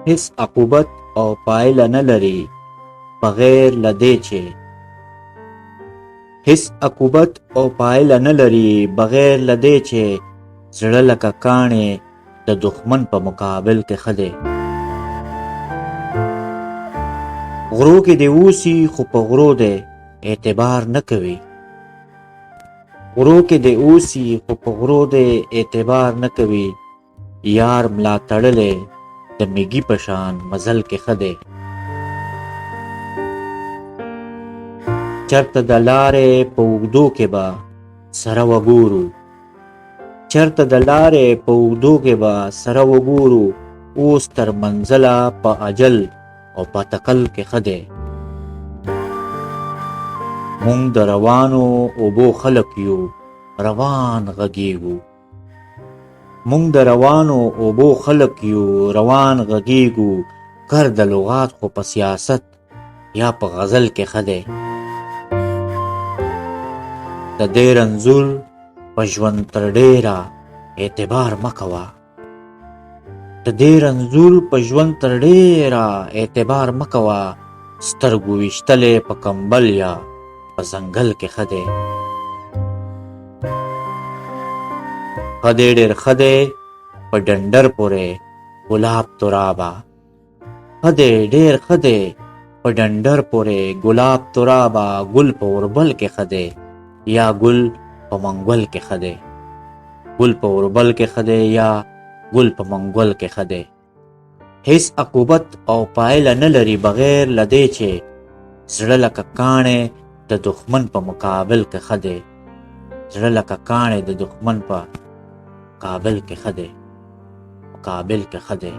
هیڅ عقوبت او پایله نه لري بغیر له دې چې هیڅ عقوبت او پایله نه لري بغیر له دې چې زړه لکه کاڼې د دښمن په مقابل کې ښه دی. غرو کې دې اوسي خو په غرو دې اعتبار نه کوي. غرو کې دې اوسي خو په غرو دې اعتبار نه کوي. یار ملا تړلې د میږي په شان مزل کې ښه دی. چرته د لارې په اوږدو کې به سره وګورو، چرته د لارې په اوږدو کې به سره وګورو. اوس تر منزله په اجل او په تقل کې ښه دی. مونږ د روانو اوبو خلک یو روان غږیږو. مونږ د روانو اوبو خلک یو روان غږیږو. کر د لغات خو په سیاست یا په غزل کې ښه دی. د دې رنځور په ژوند تر ډېره اعتبار مه کوه. د دې رنځور په ژوند تر ډېره اعتبار مه کوه. سترګو ویشتلې په کمبل یا په ځنګل کې ښه دی. ښه دی ډېر ښه دی په ډنډر پورې ګلاب ترابه. ښه دی ډېر ښه دی په ډنډر پورې ګلاب ترابه. ګل په اوربل کې ښه دی یا ګل په منګول کې ښه دی. ګل په اوربل کې ښه دی یا ګل په منګول کې ښه دی. هیڅ عقوبت او پایله نه لري بغیر له دې چې زړه لکه کاڼې د دښمن په مقابل کې ښه دی. زړه لکه کاڼې د دښمن په مقابل کې ښه دی. مقابل کې ښه دی.